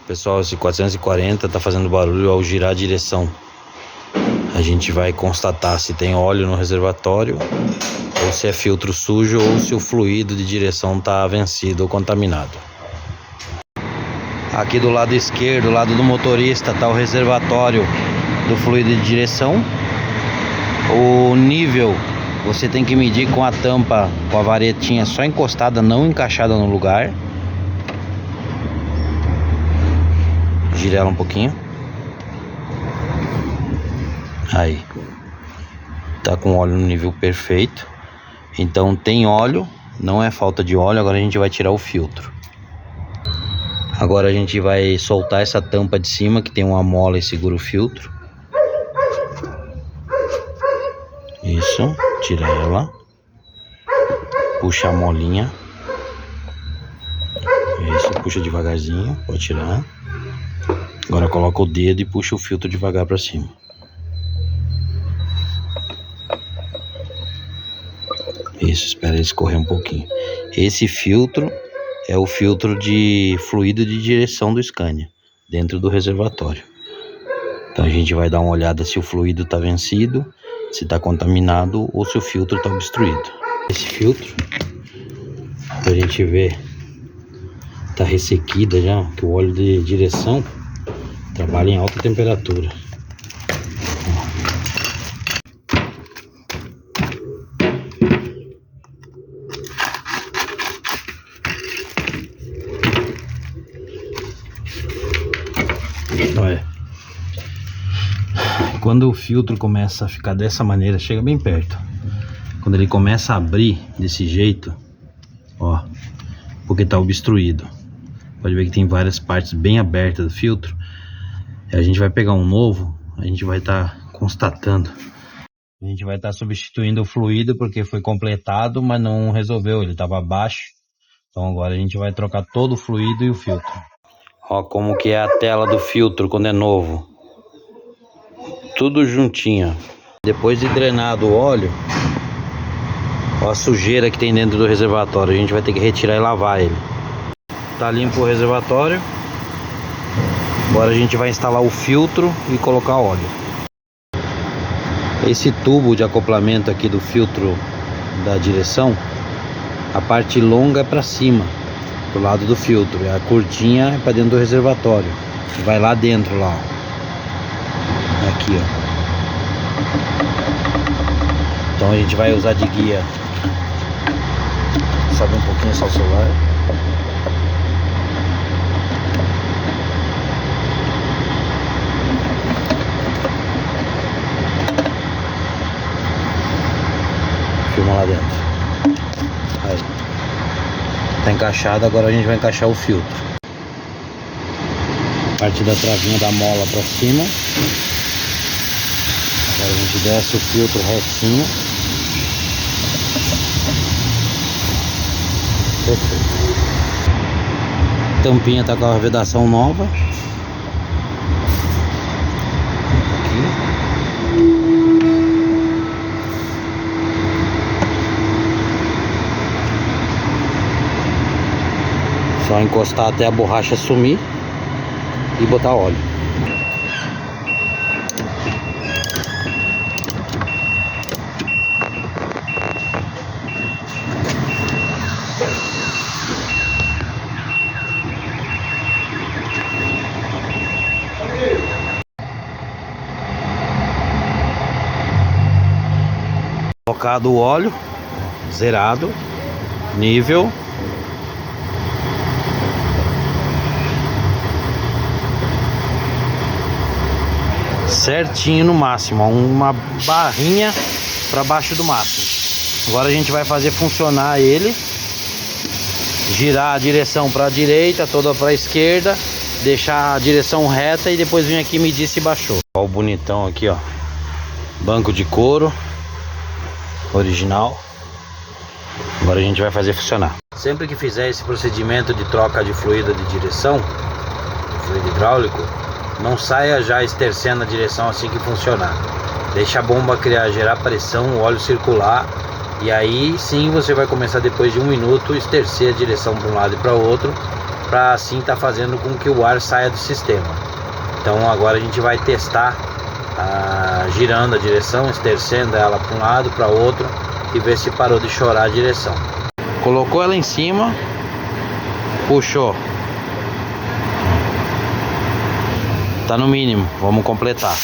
Pessoal, esse 440 tá fazendo barulho ao girar a direção. A gente vai constatar se tem óleo no reservatório, ou se é filtro sujo, ou se o fluido de direção tá vencido ou contaminado. Aqui do lado esquerdo, do lado do motorista, tá o reservatório do fluido de direção. O nível você tem que medir com a tampa, com a varetinha só encostada, não encaixada no lugar. Gira ela um pouquinho. Aí. Tá com óleo no nível perfeito. Então tem óleo, não é falta de óleo. Agora a gente vai tirar o filtro. Agora a gente vai soltar essa tampa de cima, que tem uma mola e segura o filtro. Isso, tira ela. Puxa a molinha. Isso, puxa devagarzinho, pode tirar. Agora coloca o dedo e puxa o filtro devagar para cima. Isso, espera ele escorrer um pouquinho. Esse filtro é o filtro de fluido de direção do Scania, dentro do reservatório. Então a gente vai dar uma olhada se o fluido está vencido, se está contaminado ou se o filtro está obstruído. Esse filtro, pra gente ver, tá ressequida já, que o óleo de direção trabalha em alta temperatura. Olha. Quando o filtro começa a ficar dessa maneira, chega bem perto. Quando ele começa a abrir desse jeito, ó, porque tá obstruído. Pode ver que tem várias partes bem abertas do filtro. A gente vai pegar um novo, a gente vai estar constatando. A gente vai estar substituindo o fluido porque foi completado, mas não resolveu, ele estava abaixo. Então agora a gente vai trocar todo o fluido e o filtro. Ó como que é a tela do filtro quando é novo. Tudo juntinho. Depois de drenado o óleo, ó a sujeira que tem dentro do reservatório. A gente vai ter que retirar e lavar ele. Tá limpo o reservatório. Agora a gente vai instalar o filtro e colocar óleo. Esse tubo de acoplamento aqui do filtro da direção, a parte longa é para cima, do lado do filtro, e a curtinha é para dentro do reservatório. Vai lá dentro, lá, ó. Aqui, ó. Então a gente vai usar de guia. Sobe um pouquinho só o celular. Filma lá dentro. Aí. Tá encaixado, agora a gente vai encaixar o filtro. Parte da travinha da mola pra cima. Agora a gente desce o filtro retinho. Perfeito. Tampinha tá com a vedação nova. Só encostar até a borracha sumir e botar óleo. Colocado o óleo, zerado, nível. Certinho no máximo, uma barrinha para baixo do máximo. Agora a gente vai fazer funcionar ele, girar a direção para a direita, toda para a esquerda, deixar a direção reta e depois vir aqui medir se baixou. Ó o bonitão aqui, ó, banco de couro original. Agora a gente vai fazer funcionar. Sempre que fizer esse procedimento de troca de fluido de direção, fluido hidráulico, não saia já estercendo a direção assim que funcionar. Deixa a bomba gerar pressão, o óleo circular, e aí sim você vai começar depois de 1 minuto estercer a direção para um lado e para o outro, para assim tá fazendo com que o ar saia do sistema. Então agora a gente vai testar girando a direção, estercendo ela para um lado, para outro e ver se parou de chorar a direção. Colocou ela em cima, puxou, tá no mínimo, vamos completar.